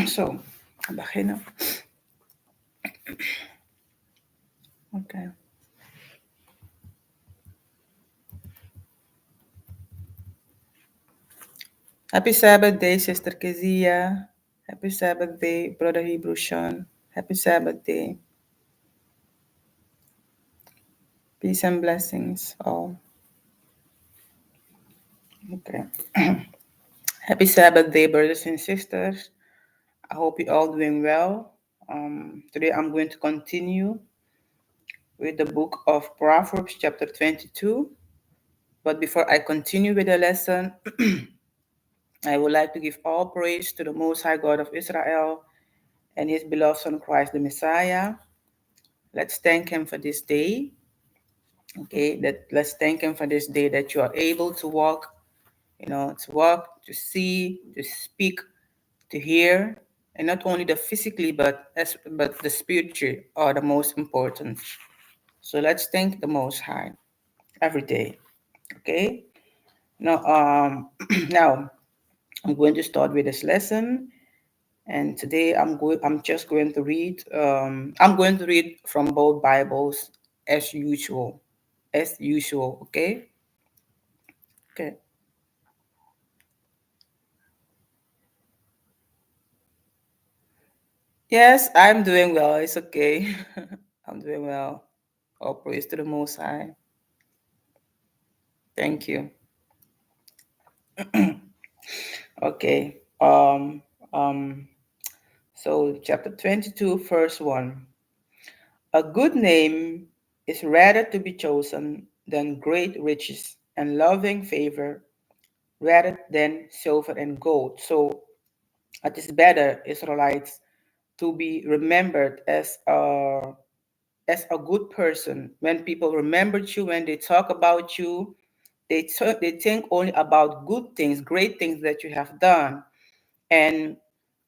So, beginnen. Okay. Happy Sabbath day, Sister Kezia. Happy Sabbath day, Brother Hebrew Sean. Happy Sabbath day. Peace and blessings all. Okay. Happy Sabbath day, brothers and sisters. I hope you're all doing well. Today I'm going to continue with the book of Proverbs, chapter 22. But before I continue with the lesson, I would like to give all praise to the Most High God of Israel and His beloved Son Christ the Messiah. Let's thank Him for this day. Okay, let's thank Him for this day that you are able to walk, to walk, to see, to speak, to hear, and not only the physically, but the spiritual are the most important. So let's thank the Most High every day. Okay. Now, now I'm going to start with this lesson, and today I'm just going to read. I'm going to read from both Bibles as usual, as usual. Okay. Okay. Yes, I'm doing well. It's okay. I'm doing well. All praise to the Most High. Thank you. Okay. So chapter 22, verse 1. A good name is rather to be chosen than great riches, and loving favor rather than silver and gold. So it is better, Israelites, to be remembered as a good person. When people remember you, when they talk about you, they think only about good things, great things that you have done. And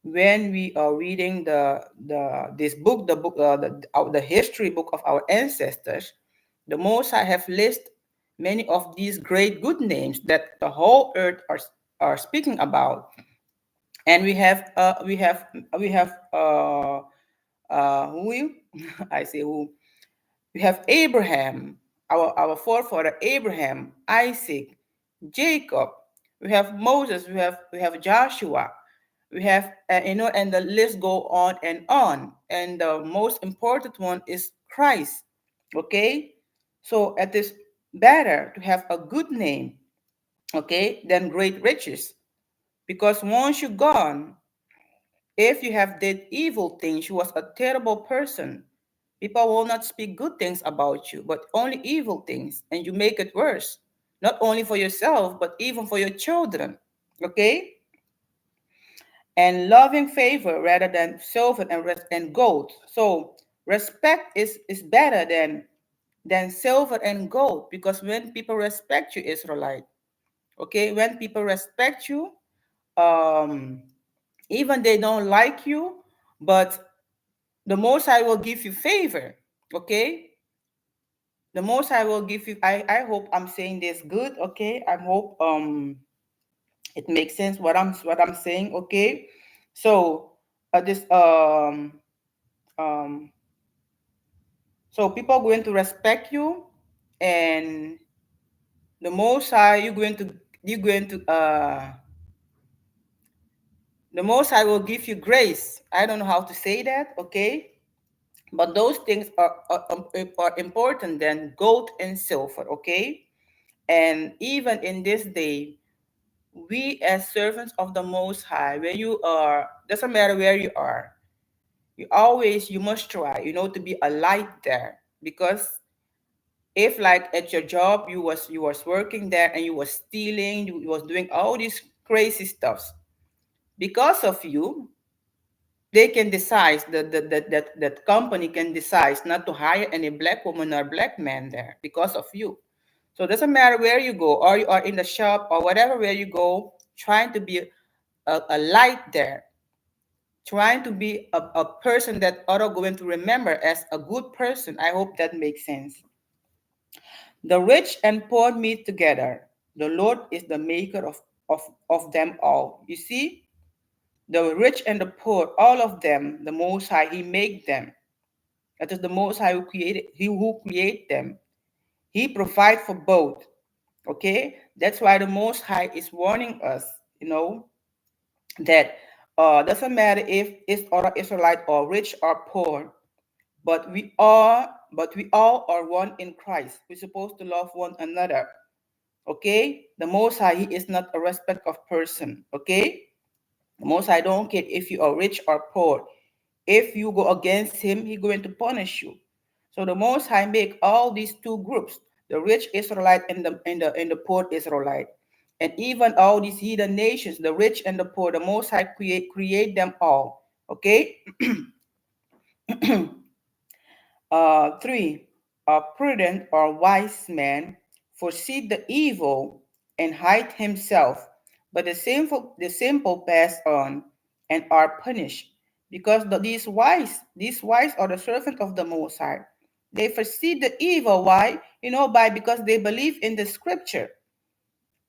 when we are reading this book, the history book of our ancestors, the Most High have listed many of these great good names that the whole earth are speaking about. And who I say who we have Abraham, our forefather Abraham, Isaac, Jacob. We have Moses. We have Joshua. We have and the list go on and on. And the most important one is Christ. Okay, so it is better to have a good name, okay, than great riches, because once you're gone, if you have did evil things, you was a terrible person. People will not speak good things about you, but only evil things, and you make it worse. Not only for yourself, but even for your children. Okay? And loving favor rather than silver and gold. So respect is better than silver and gold, because when people respect you, Israelite, okay, when people respect you, um, even they don't like you, but the Most High will give you favor. Okay, the Most High will give you. I hope I'm saying this good. Okay, I hope it makes sense what I'm saying. Okay, so this um so people are going to respect you, and the Most High the Most High will give you grace. I don't know how to say that. Okay, But those things are important than gold and silver, okay? And even in this day, we as servants of the Most High, where you are, doesn't matter where you are, you must try, to be a light there. Because if like at your job you was working there and you was stealing, you was doing all these crazy stuffs, because of you, they can decide that company can decide not to hire any black woman or black man there because of you. So it doesn't matter where you go, or you are in the shop or whatever, where you go, trying to be a light there, trying to be a person that other going to remember as a good person. I hope that makes sense. The rich and poor meet together. The Lord is the maker of them all. You see, the rich and the poor, all of them, the Most High, He made them. That is the Most High who created, He who create them. He provide for both. Okay, that's why the Most High is warning us. That doesn't matter if it's or Israelite or rich or poor, but we all are one in Christ. We're supposed to love one another. Okay, the Most High, He is not a respect of person. Okay, the Most High don't care if you are rich or poor. If you go against Him, He going to punish you. So the Most High make all these two groups: the rich Israelite and the poor Israelite, and even all these heathen nations, the rich and the poor. The Most High create them all. Okay. 3. A prudent or wise man foresees the evil and hide himself, but the simple pass on and are punished, because these wise are the servant of the Most High. They foresee the evil. Why? Because they believe in the scripture.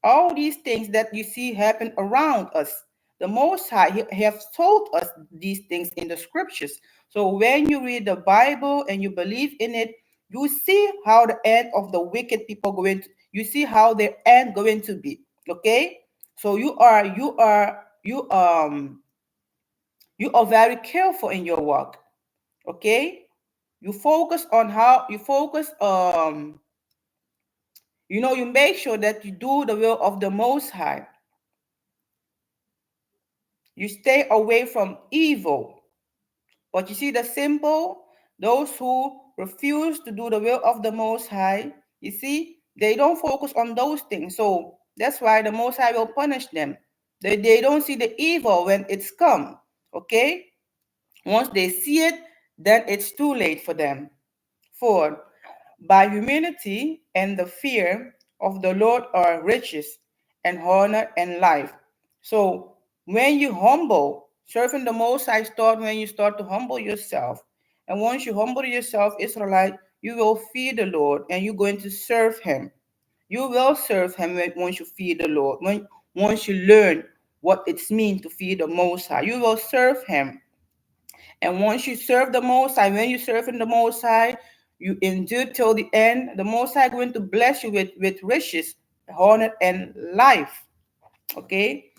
All these things that you see happen around us, the Most High He have told us these things in the scriptures. So when you read the Bible and you believe in it, you see how the end of the wicked people you see how their end going to be. Okay, so you are very careful in your work. Okay, you make sure that you do the will of the Most High. You stay away from evil. But you see, the simple, those who refuse to do the will of the Most High, you see, they don't focus on those things. So that's why the Most High will punish them. They don't see the evil when it's come. Okay? Once they see it, then it's too late for them. 4. By humility and the fear of the Lord are riches and honor and life. So when you humble, serving the Most High start when you start to humble yourself. And once you humble yourself, Israelite, you will fear the Lord and you're going to serve Him. You will serve Him once you fear the Lord. Once you learn what it means to fear the Most High, you will serve Him. And once you serve the Most High, when you serve in the Most High, you endure till the end. The Most High going to bless you with riches, honor, and life. Okay?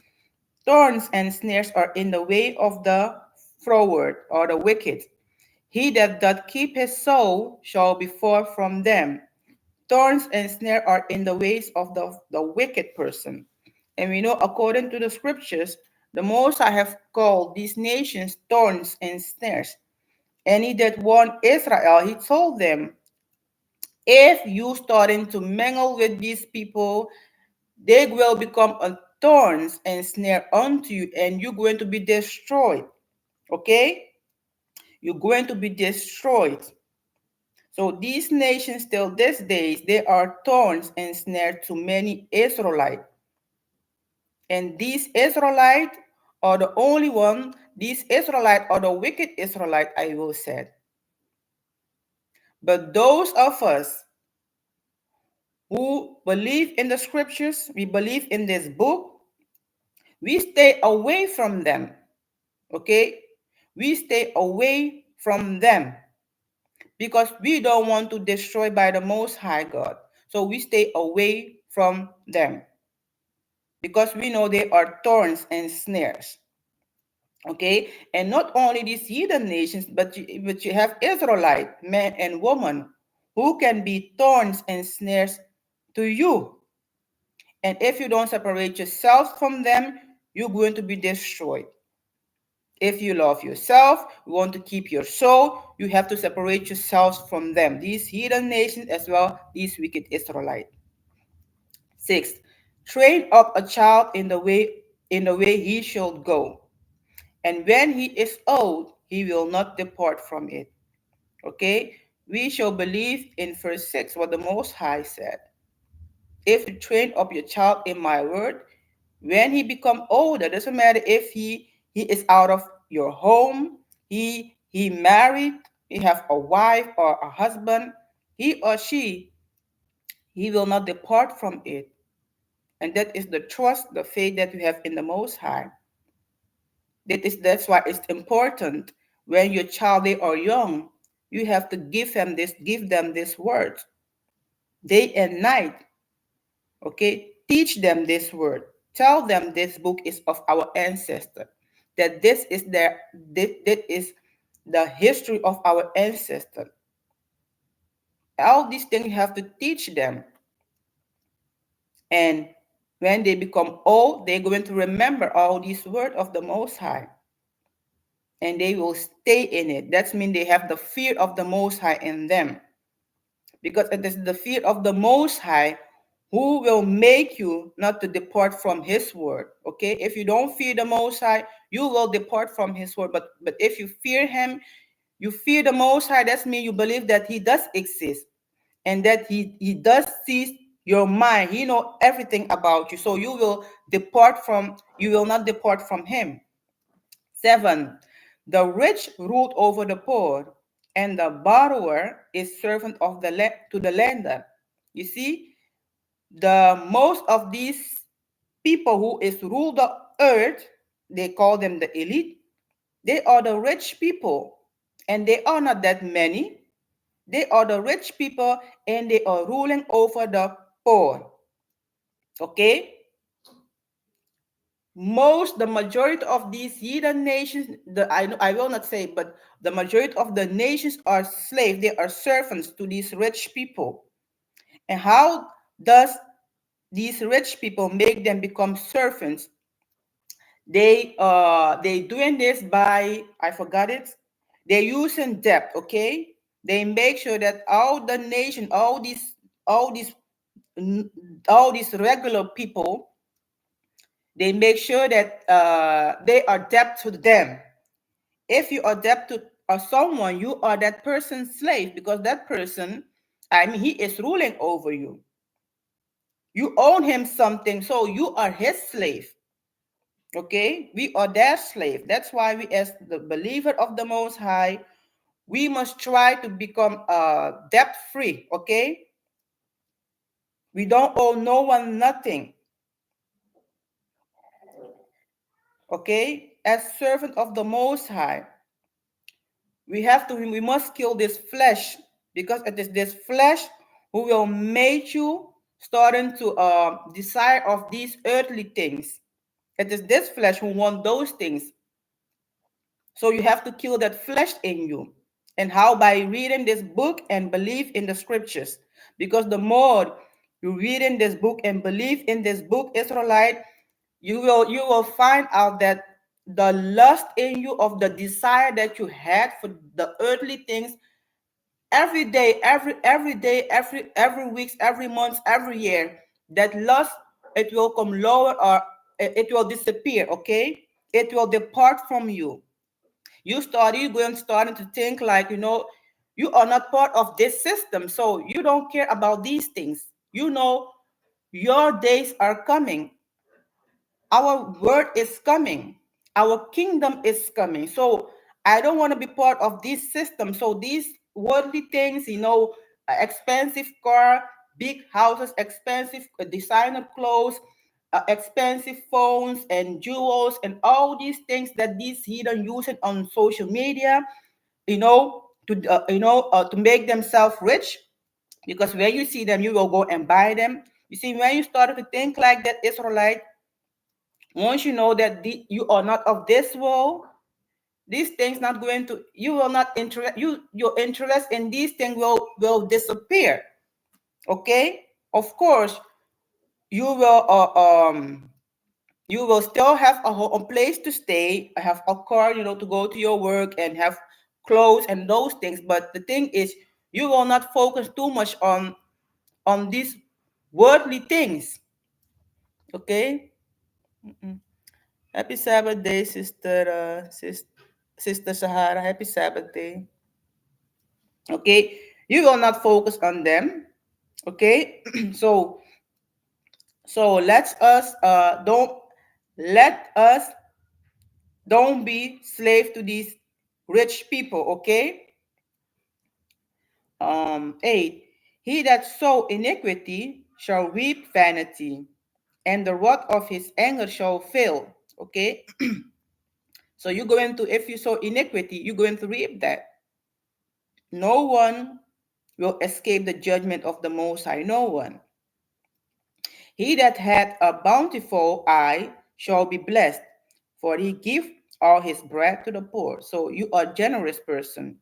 Thorns and snares are in the way of the froward or the wicked. He that doth keep his soul shall be far from them. Thorns and snares are in the ways of the wicked person. And we know, according to the scriptures, the Most High have called these nations thorns and snares. And he that warned Israel, he told them, if you starting to mingle with these people, they will become a thorns and snare unto you, and you're going to be destroyed. Okay? You're going to be destroyed. So these nations till this days, they are thorns and snare to many Israelites. And these Israelites are the only one, these Israelites are the wicked Israelites, I will say. But those of us who believe in the scriptures, we believe in this book, we stay away from them. Okay? We stay away from them because we don't want to destroy by the Most High God. So we stay away from them because we know they are thorns and snares. Okay, and not only these heathen nations, but you have Israelite men and women who can be thorns and snares to you. And if you don't separate yourself from them, you're going to be destroyed. If you love yourself, you want to keep your soul, you have to separate yourselves from them. These heathen nations as well, these wicked Israelites. Six, train up a child in the way he should go. And when he is old, he will not depart from it. Okay? We shall believe in verse 6 what the Most High said. If you train up your child in my word, when he become older, doesn't matter if he is out of your home, he married, he have a wife or a husband, he or she, he will not depart from it. And that is the trust, the faith that we have in the Most High. That's why it's important when your child they are young, you have to give them this word day and night. Okay, teach them this word. Tell them this book is of our ancestor. That this is the history of our ancestor. All these things you have to teach them, and when they become old, they're going to remember all these words of the Most High, and they will stay in it. That means they have the fear of the Most High in them, because it is the fear of the Most High who will make you not to depart from His word. Okay, if you don't fear the Most High, you will depart from His word. But if you fear Him, you fear the Most High. That means you believe that He does exist and that He does see your mind. He know everything about you, so you will not depart from Him. 7. The rich ruled over the poor, and the borrower is servant to the lender. You see, the most of these people who is rule the earth, they call them the elite. They are the rich people, and they are not that many. They are the rich people, and they are ruling over the poor. Okay, the majority of these heathen nations, I will not say, but the majority of the nations are slaves. They are servants to these rich people. And how does these rich people make them become servants? They doing this by, I forgot it. They're using debt. Okay, they make sure that all the nation, all these all these regular people, they make sure that they are debt to them. If you are debt to someone, you are that person's slave, because that person, I mean, he is ruling over you. You own him something, so you are his slave. Okay, we are their slave. That's why we, as the believer of the Most High, we must try to become debt free. Okay, we don't owe no one nothing. Okay, as servant of the Most High, we must kill this flesh, because it is this flesh who will make you starting to desire of these earthly things. It is this flesh who want those things. So you have to kill that flesh in you. And how? By reading this book and believe in the scriptures. Because the more you read in this book and believe in this book, Israelite, you will find out that the lust in you of the desire that you had for the earthly things, every day, every day, every week, every month, every year, that lust, it will come lower, or it will disappear. Okay, it will depart from you. Starting to think like, you are not part of this system, so you don't care about these things. Your days are coming. Our word is coming. Our kingdom is coming. So I don't want to be part of this system. So these worldly things, expensive car, big houses, expensive designer clothes, expensive phones and jewels, and all these things that these heathen using on social media, to make themselves rich. Because when you see them, you will go and buy them. You see, when you started to think like that, Israelite, once you know that you are not of this world, These things not going to, you will not interest, your interest in these things will disappear. Okay, of course you will you will still have a place to stay, have a car, to go to your work and have clothes and those things. But the thing is, you will not focus too much on these worldly things. Okay. Mm-mm. Happy Sabbath day, sister Sahara. Happy Sabbath day. Okay, you will not focus on them. Okay. so let's us let us don't be slave to these rich people. Okay. 8. He that sow iniquity shall reap vanity, and the wrath of his anger shall fail. Okay. So you're going to, if you sow iniquity, you're going to reap that. No one will escape the judgment of the Most High. No one. He that hath a bountiful eye shall be blessed, for he give all his bread to the poor. So you are a generous person.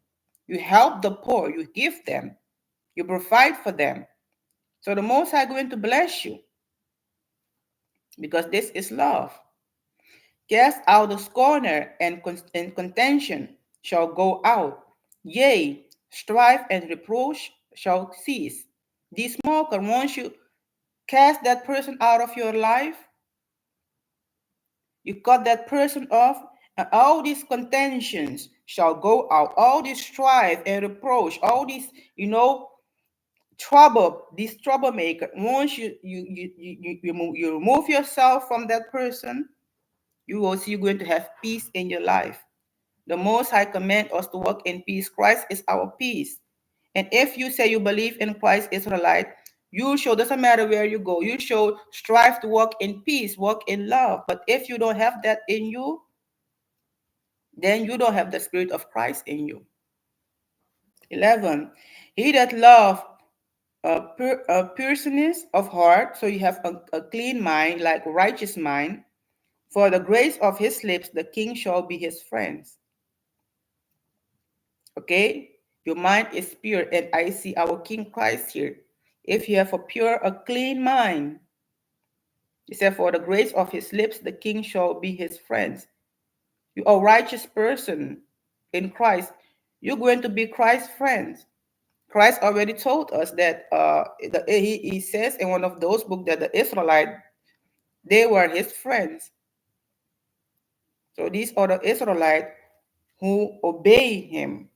You help the poor, you give them, you provide for them. So the Most High going to bless you, because this is love. Cast out the scorner, and contention shall go out. Yea, strife and reproach shall cease. This smoker, once you cast that person out of your life, you cut that person off, and all these contentions shall go out. All this strife and reproach, all these, trouble, this troublemaker. Once you remove yourself from that person, you will see you're going to have peace in your life. The Most High command us to walk in peace. Christ is our peace. And if you say you believe in Christ, Israelite, you show, doesn't matter where you go, you show strive to walk in peace, walk in love. But if you don't have that in you, then you don't have the spirit of Christ in you. 11. He that love pureness of heart, so you have a clean mind, like righteous mind, for the grace of his lips, the king shall be his friends. Okay? Your mind is pure, and I see our King Christ here. If you have a clean mind, he said, for the grace of his lips, the king shall be his friends. You are a righteous person in Christ. You're going to be Christ's friends. Christ already told us that he says in one of those books that the Israelites, they were his friends. So these are the Israelites who obey him,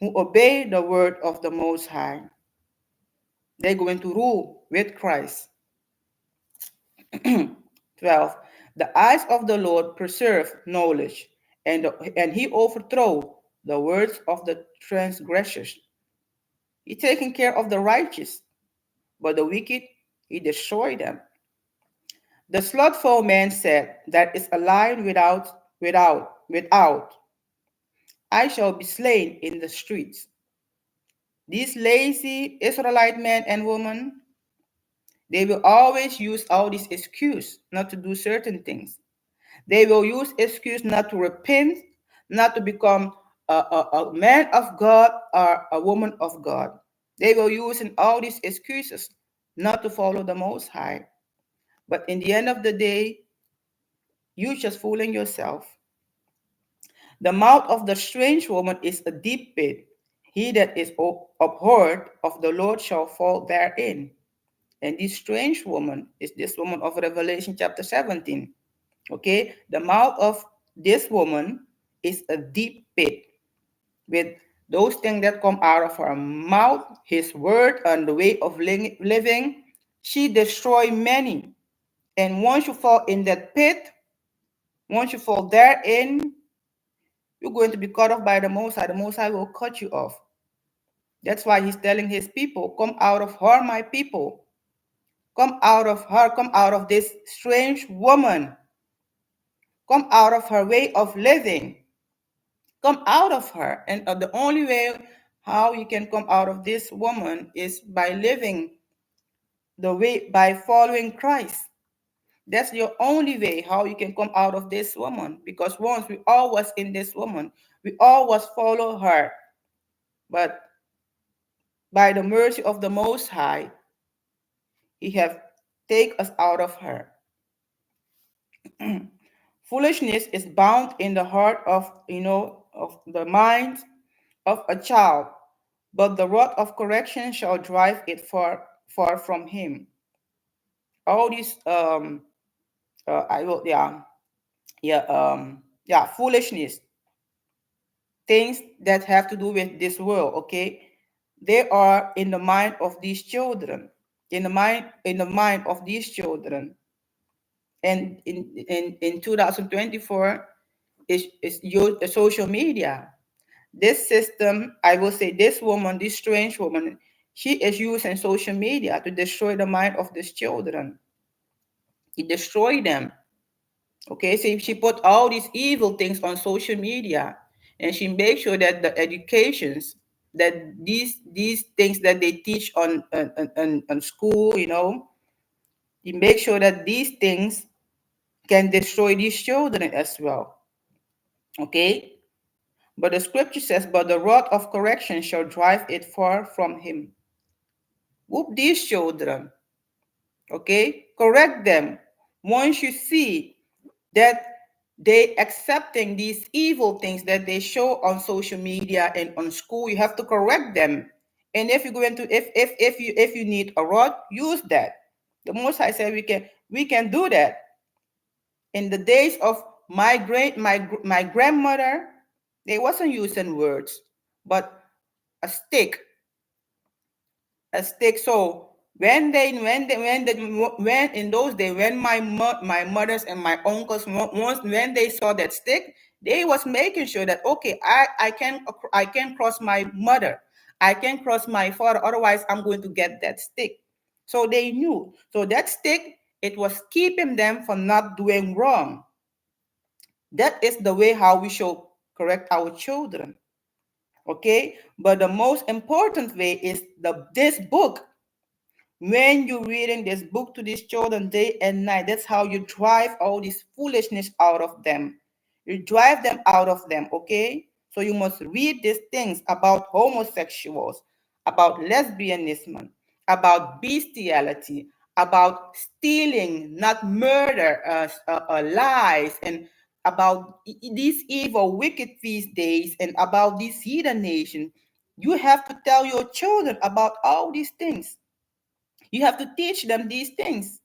who obey the word of the Most High. They're going to rule with Christ. 12. The eyes of the Lord preserve knowledge, and he overthrow the words of the transgressors. He's taking care of the righteous, but the wicked, he destroyed them. The slothful man said, that is a lion without. I shall be slain in the streets. These lazy Israelite men and women, they will always use all these excuses not to do certain things. They will use excuse not to repent, not to become a man of God or a woman of God. They will use in all these excuses not to follow the Most High. But in the end of the day, you just fooling yourself. The mouth of the strange woman is a deep pit. He that is abhorred of the Lord shall fall therein. And this strange woman is this woman of Revelation chapter 17. Okay, the mouth of this woman is a deep pit with those things that come out of her mouth, his word, and the way of living. She destroy many. And once you fall in that pit, once you fall therein, you're going to be cut off by the Most High. The Most High will cut you off. That's why he's telling his people, come out of her, my people. Come out of her, come out of this strange woman. Come out of her way of living. Come out of her. And the only way how you can come out of this woman is by living the way, by following Christ. That's your only way how you can come out of this woman. Because once we all was in this woman, we all was follow her. But by the mercy of the Most High, He have take us out of her. Foolishness is bound in the heart of of the mind of a child, but the rod of correction shall drive it far from him. All these I will foolishness, things that have to do with this world, okay? They are in the mind of these children, in the mind of these children. And in 2024 is your social media. This system, I will say, this woman, this strange woman, she is using social media to destroy the mind of these children. It destroy them. Okay, so she put all these evil things on social media, and she makes sure that the educations, that these things that they teach on school, you make sure that these things can destroy these children as well. Okay, but the scripture says, "But the rod of correction shall drive it far from him." Whoop these children. Okay, correct them. Once you see that they accepting these evil things that they show on social media and on school, you have to correct them. And if you're going to, if you need a rod, use that. The Most High said we can do that. In the days of my grandmother, they wasn't using words, but a stick, a stick. So when in those days, when my mothers and my uncles, once when they saw that stick, they was making sure that, okay, I can cross my mother, I can cross my father, otherwise I'm going to get that stick. So they knew. So that stick, it was keeping them from not doing wrong. That is the way how we should correct our children. Okay, but the most important way is this book. When you're reading this book to these children day and night, that's how you drive all this foolishness out of them. You drive them out of them, okay? So you must read these things about homosexuals, about lesbianism, about bestiality, about stealing, not murder, lies, and about these evil, wicked feast days, and about these heathen nations. You have to tell your children about all these things. You have to teach them these things.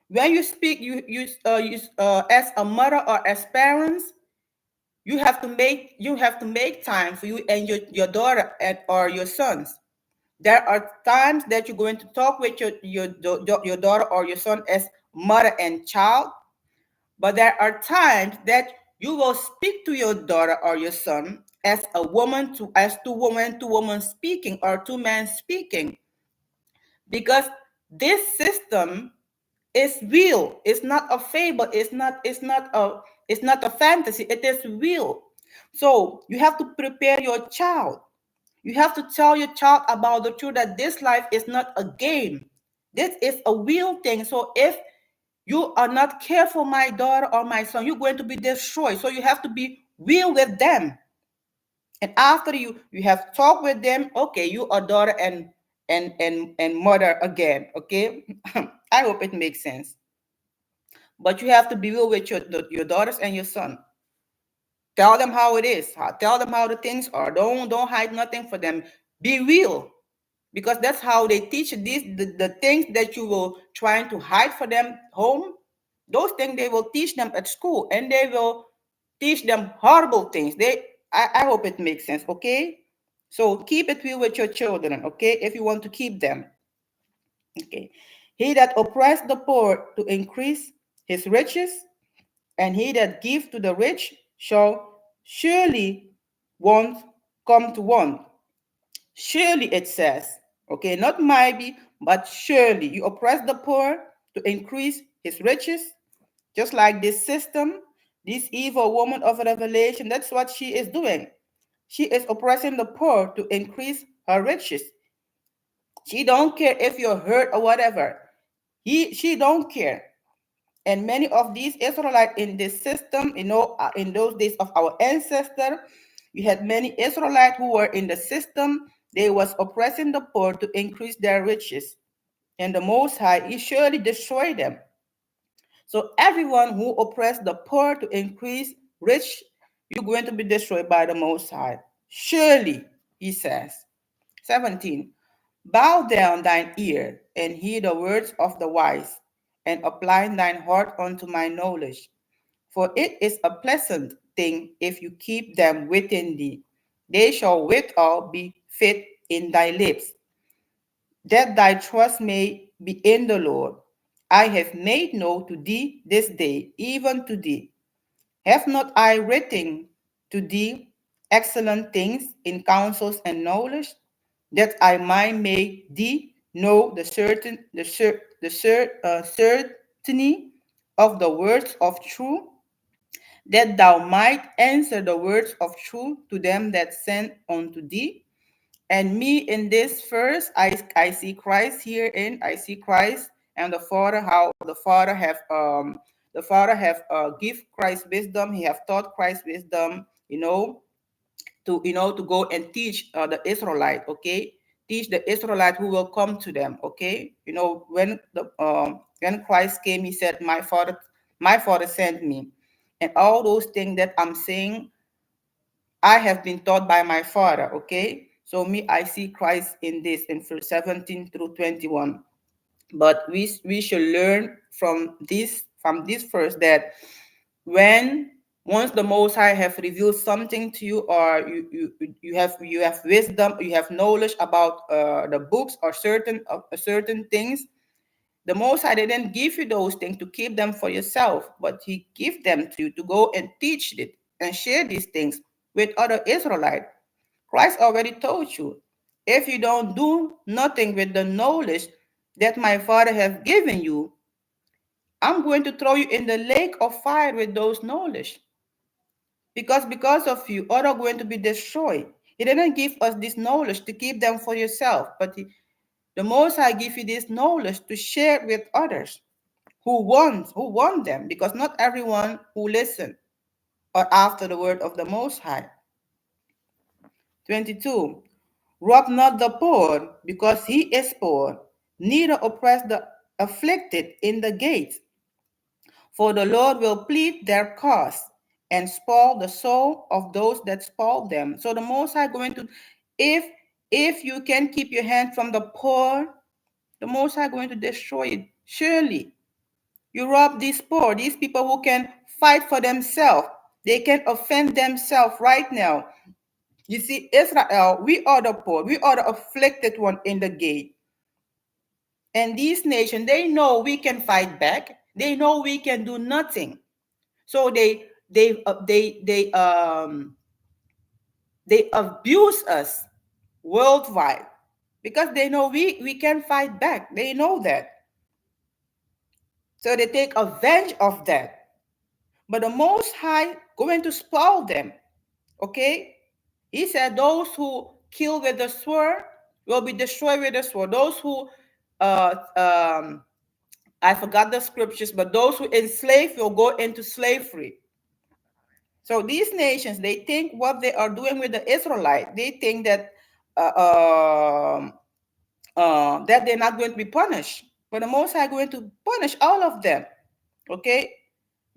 When you speak, as a mother or as parents, you have to make time for you and your daughter or your sons. There are times that you're going to talk with your daughter or your son as mother and child, but there are times that you will speak to your daughter or your son as a woman to as two women speaking, or two men speaking, because this system is real. It's not a fable. It's not a fantasy. It is real. So you have to prepare your child. You have to tell your child about the truth, that this life is not a game. This is a real thing. So if you are not careful, my daughter or my son, you're going to be destroyed. So you have to be real with them. And after you have talked with them, okay, you are daughter and mother again. Okay. I hope it makes sense. But you have to be real with your daughters and your son. Tell them how it is. Tell them how the things are. Don't hide nothing for them. Be real, because that's how they teach the things that you will trying to hide for them home. Those things they will teach them at school, and they will teach them horrible things. I hope it makes sense. Okay, so keep it real with your children. Okay, if you want to keep them. Okay, he that oppressed the poor to increase his riches, and he that gives to the rich shall surely want come to want. Surely it says, okay, not maybe, but surely. You oppress the poor to increase his riches, just like this system, this evil woman of Revelation. That's what she is doing. She is oppressing the poor to increase her riches. She don't care if you're hurt or whatever. She don't care. And many of these Israelites in this system, in those days of our ancestor, you had many Israelites who were in the system. They was oppressing the poor to increase their riches. And the Most High, He surely destroyed them. So everyone who oppressed the poor to increase rich, you're going to be destroyed by the Most High. Surely, He says. 17. Bow down thine ear and hear the words of the wise, and apply thine heart unto my knowledge. For it is a pleasant thing if you keep them within thee. They shall withal be fit in thy lips, that thy trust may be in the Lord. I have made known to thee this day, even to thee. Have not I written to thee excellent things in counsels and knowledge, that I might make thee know the certainty of the words of truth, that thou might answer the words of truth to them that send unto thee? And me in this verse, I see Christ herein. I see Christ and the Father, how the Father have give Christ wisdom. He have taught Christ wisdom, to go and teach the Israelite, okay? Teach the Israelite who will come to them, okay? When Christ came, He said, my father sent me. And all those things that I'm saying, I have been taught by my Father, okay? So me, I see Christ in this, in verse 17 through 21. But we should learn from this verse that when once the Most High have revealed something to you, or you have wisdom, you have knowledge about the books or certain things, the Most High didn't give you those things to keep them for yourself, but He give them to you to go and teach it and share these things with other Israelites. Christ already told you, if you don't do nothing with the knowledge that my Father has given you, I'm going to throw you in the lake of fire with those knowledge. Because of you, others are going to be destroyed. He didn't give us this knowledge to keep them for yourself, but the Most High give you this knowledge to share with others who want them, because not everyone who listen are after the word of the Most High. 22. Rob not the poor, because he is poor, neither oppress the afflicted in the gate. For the Lord will plead their cause and spoil the soul of those that spoil them. So the Most High going to, if if you can keep your hand from the poor, the Most High going to destroy it. Surely, you rob these poor, these people who can fight for themselves. They can offend themselves right now. You see, Israel, we are the poor, we are the afflicted one in the gate. And these nations, they know we can fight back. They know we can do nothing. So they abuse us worldwide, because they know we can fight back. They know that. So they take advantage of that. But the Most High going to spoil them. Okay? He said those who kill with the sword will be destroyed with the sword. Those who uh, um, I forgot the scriptures, but those who enslave will go into slavery. So these nations, they think what they are doing with the Israelite, they think that uh, um, that they're not going to be punished. But the Most High going to punish all of them. Okay?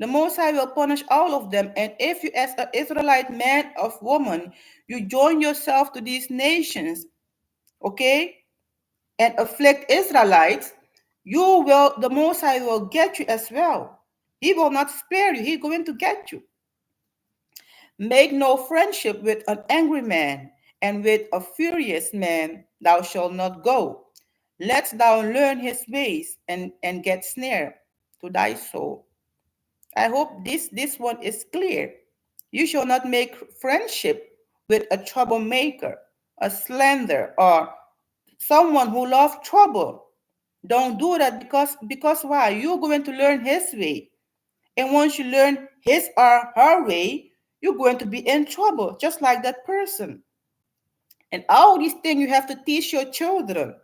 The Most High will punish all of them. And if you, as an Israelite man or woman, you join yourself to these nations, okay, and afflict Israelites, the Most High will get you as well. He will not spare you. He's going to get you. Make no friendship with an angry man, and with a furious man thou shalt not go. Let thou learn his ways, and get snare to thy soul. I hope this one is clear. You shall not make friendship with a troublemaker, a slanderer, or someone who loves trouble. Don't do that, because why? You're going to learn his way. And once you learn his or her way, you're going to be in trouble, just like that person. And all these things you have to teach your children.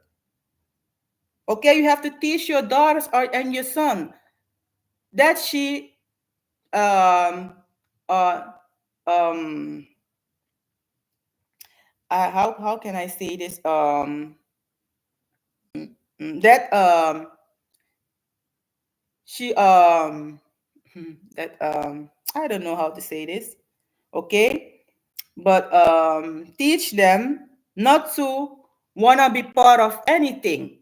Okay, you have to teach your daughters and your son. that she um uh um how can I say this, that she that I don't know how to say this, okay, but teach them not to want to be part of anything,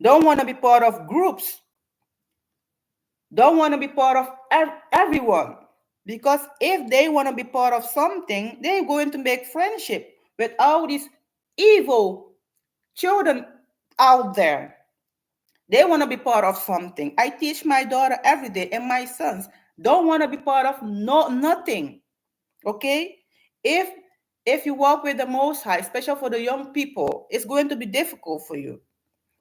don't want to be part of groups, don't want to be part of everyone, because if they want to be part of something, they're going to make friendship with all these evil children out there. They want to be part of something. I teach my daughter every day, and my sons don't want to be part of nothing. Okay, if if you walk with the Most High, especially for the young people, it's going to be difficult for you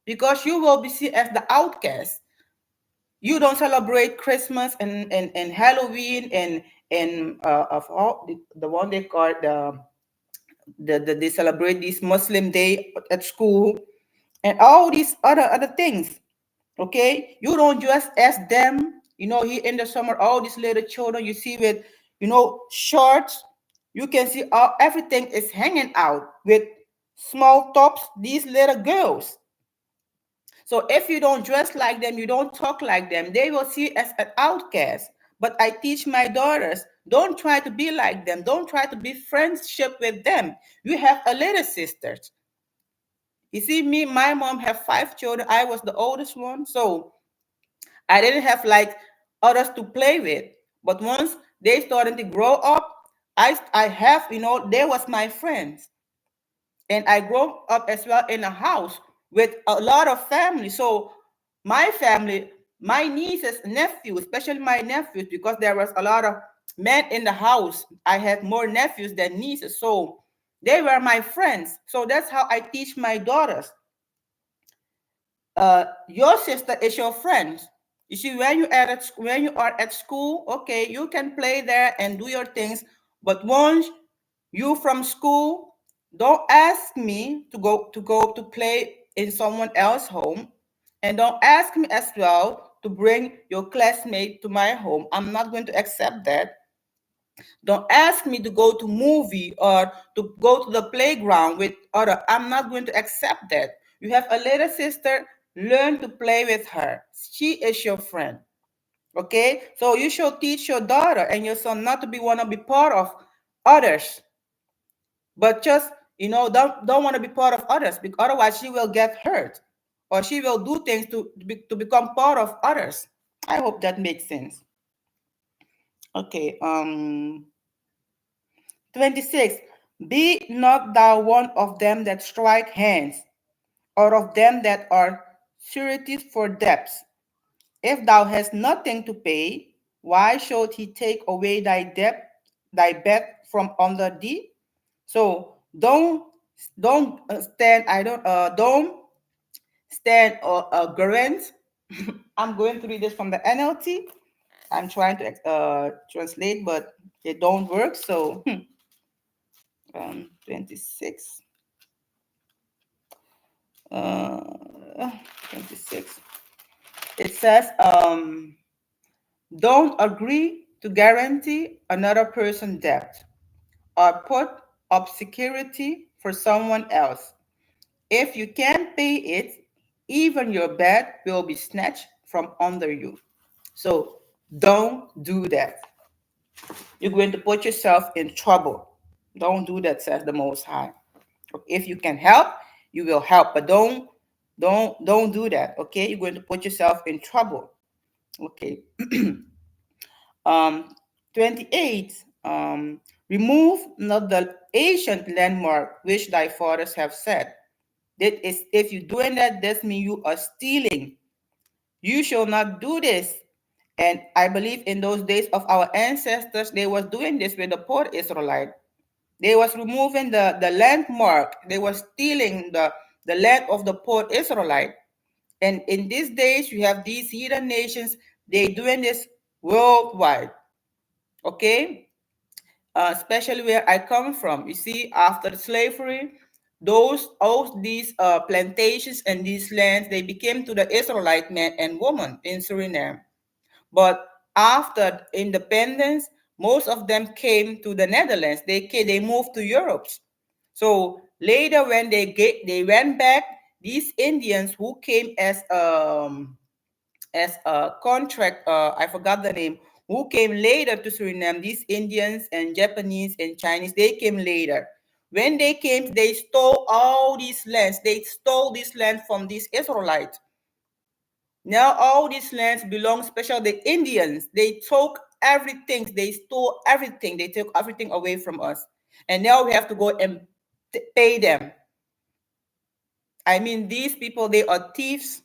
because you will be seen as the outcast. You don't celebrate Christmas and Halloween and of all the one they call they celebrate this Muslim day at school and all these other things. Okay, you don't just ask them. Here in the summer, all these little children you see with shorts. You can see everything is hanging out with small tops. These little girls. So if you don't dress like them, you don't talk like them, they will see you as an outcast. But I teach my daughters, don't try to be like them. Don't try to be friendship with them. You have a little sister. You see, me, my mom have 5 children. I was the oldest one. So I didn't have like others to play with. But once they started to grow up, I have, they was my friends. And I grew up as well in a house with a lot of family. So my family, my nieces, nephews, especially my nephews, because there was a lot of men in the house. I had more nephews than nieces. So they were my friends. So that's how I teach my daughters. Your sister is your friend. You see, when you are at school, okay, you can play there and do your things. But once you from school, don't ask me to play in someone else's home, and don't ask me as well to bring your classmate to my home. I'm not going to accept that. Don't ask me to go to movie or to go to the playground with other. I'm not going to accept that. You have a little sister, learn to play with her. She is your friend. Okay? So you should teach your daughter and your son not to want to be part of others, but just don't want to be part of others, because otherwise she will get hurt or she will do things to become part of others. I hope that makes sense. Okay. 26. Be not thou one of them that strike hands, or of them that are sureties for debts. If thou hast nothing to pay, why should he take away thy bet from under thee? So don't stand. I don't stand or grant. I'm going to read this from the NLT. I'm trying to translate, but it don't work. So 26. 26. It says, don't agree to guarantee another person's debt or put up security for someone else. If you can't pay it, even your bed will be snatched from under you. So don't do that. You're going to put yourself in trouble. Don't do that, says the Most High. If you can help, you will help, but don't do that. Okay, you're going to put yourself in trouble. Okay. um 28. Remove not the ancient landmark which thy fathers have set. That is, if you're doing that, that means you are stealing. You shall not do this. And I believe in those days of our ancestors, they was doing this with the poor Israelite. They was removing the landmark. They was stealing the land of the poor Israelite. And in these days, you have these heathen nations. They doing this worldwide. Okay, especially where I come from. You see, after slavery, all these plantations and these lands, they became to the Israelite men and women in Suriname. But after independence, most of them came to the Netherlands. They moved to Europe. So later, when they went back, these Indians who came as a contract, I forgot the name, who came later to Suriname, these Indians and Japanese and Chinese, they came later. When they came, they stole all these lands. They stole this land from these Israelites. Now all these lands belong special the Indians. They took everything. They stole everything. They took everything away from us. And now we have to go and pay them. I mean, these people, they are thieves.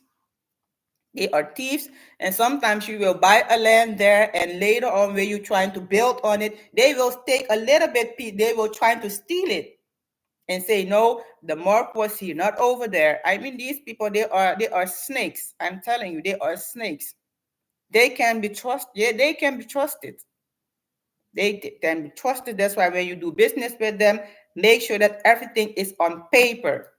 They are thieves, and sometimes you will buy a land there, and later on, when you're trying to build on it, they will take a little bit. They will try to steal it and say, "No, the mark was here, not over there." I mean, these people, they are snakes. I'm telling you, they are snakes. They can be trusted. Yeah, they can be trusted. They can be trusted. That's why when you do business with them, make sure that everything is on paper.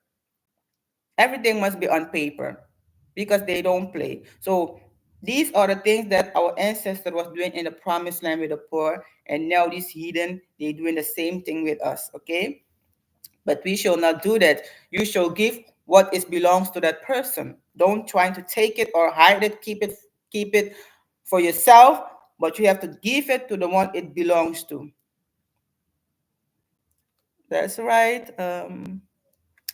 Everything must be on paper because they don't play. So these are the things that our ancestor was doing in the promised land with the poor, and now these heathen, they doing the same thing with us. Okay, but we shall not do that. You shall give what is belongs to that person. Don't try to take it or hide it. Keep it for yourself, but you have to give it to the one it belongs to. That's right.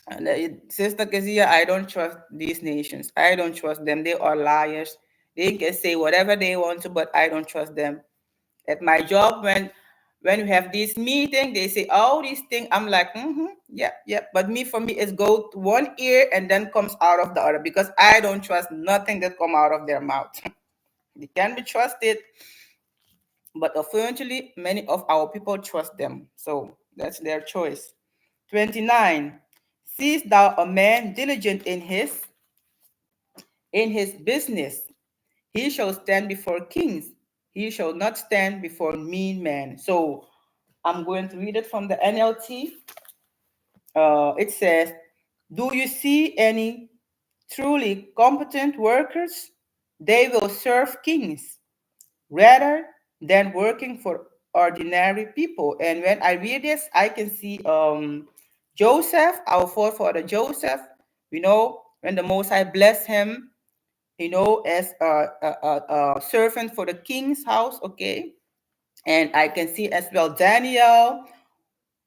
And Sister Kezia, I don't trust these nations. I don't trust them. They are liars. They can say whatever they want to, but I don't trust them. At my job, when we have this meeting, they say all these things. I'm like, yeah, yeah. But for me, it's go to one ear and then comes out of the other because I don't trust nothing that come out of their mouth. They can be trusted, but unfortunately, many of our people trust them. So that's their choice. 29. Seest thou a man diligent in his business? He shall stand before kings. He shall not stand before mean men. So I'm going to read it from the NLT. It says, "Do you see any truly competent workers? They will serve kings rather than working for ordinary people." And when I read this, I can see Joseph, our forefather Joseph, when the Most High blessed him, as a servant for the king's house, okay? And I can see as well Daniel,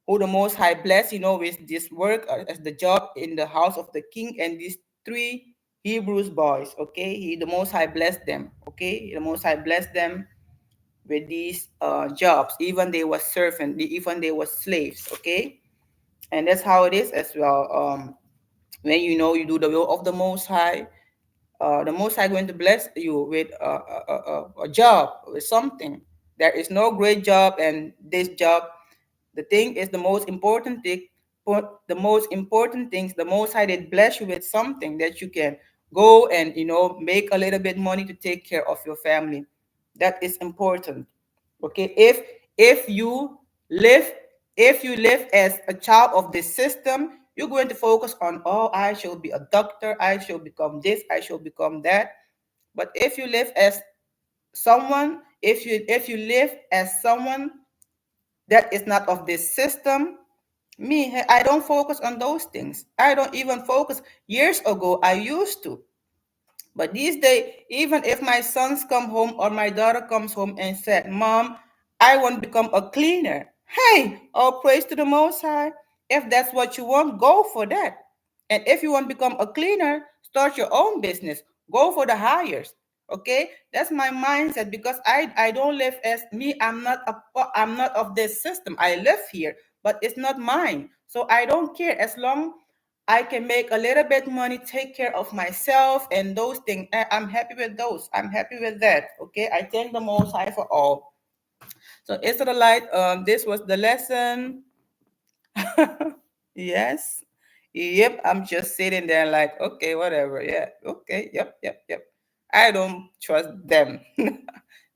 who the Most High blessed, with this work as the job in the house of the king, and these three Hebrews boys, okay? The Most High blessed them, okay? The Most High blessed them with these jobs, even they were servant, even they were slaves, okay? And that's how it is as well. When you do the will of the Most High, the Most High going to bless you with a job, with something. There is no great job and this job. The thing is the most important thing. The most important things, the Most High did bless you with something that you can go and make a little bit money to take care of your family. That is important. Okay, if you live if you live as a child of this system, you're going to focus on, oh, I shall be a doctor, I shall become this, I shall become that. But if you live as someone, if you live as someone that is not of this system, I don't focus on those things. I don't even focus. Years ago I used to, but these days, even if my sons come home or my daughter comes home and said, "Mom, I want to become a cleaner." Hey, all praise to the Most High. If that's what you want, go for that. And if you want to become a cleaner, start your own business. Go for the hires. Okay, that's my mindset because I don't live as me. I'm not of this system. I live here, but it's not mine. So I don't care as long I can make a little bit money, take care of myself and those things. I'm happy with those. I'm happy with that. Okay. I thank the Most High for all. So Israelite, this was the lesson. Yes. Yep. I'm just sitting there like, okay, whatever. Yeah. Okay. Yep. Yep. Yep. I don't trust them.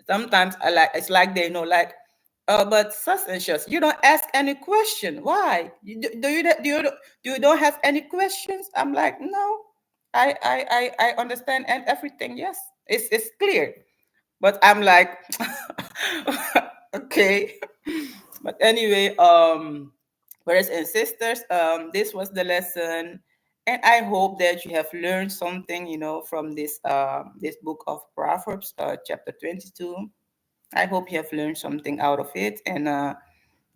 Sometimes it's like they know, like, but such and such. You don't ask any question. Why? Do you don't have any questions? I'm like, no. I understand and everything. Yes, it's clear. But I'm like, okay. But anyway, brothers and sisters, this was the lesson, and I hope that you have learned something, from this book of Proverbs, chapter 22. I hope you have learned something out of it, and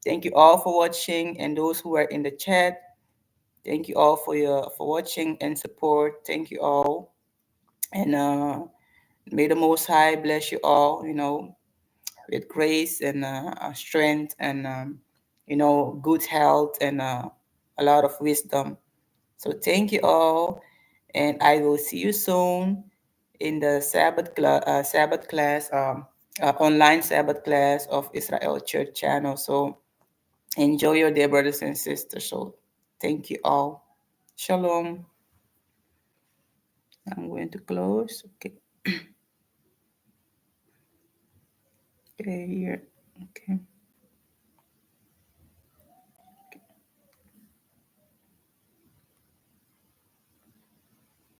thank you all for watching, and those who are in the chat. Thank you all for watching and support. Thank you all, and may the Most High bless you all. With grace and strength and good health and a lot of wisdom. So thank you all, and I will see you soon in the Sabbath class, online Sabbath class of Israel Church channel. So enjoy your day, brothers and sisters. So thank you all. Shalom. I'm going to close. Okay. Okay, here. Okay.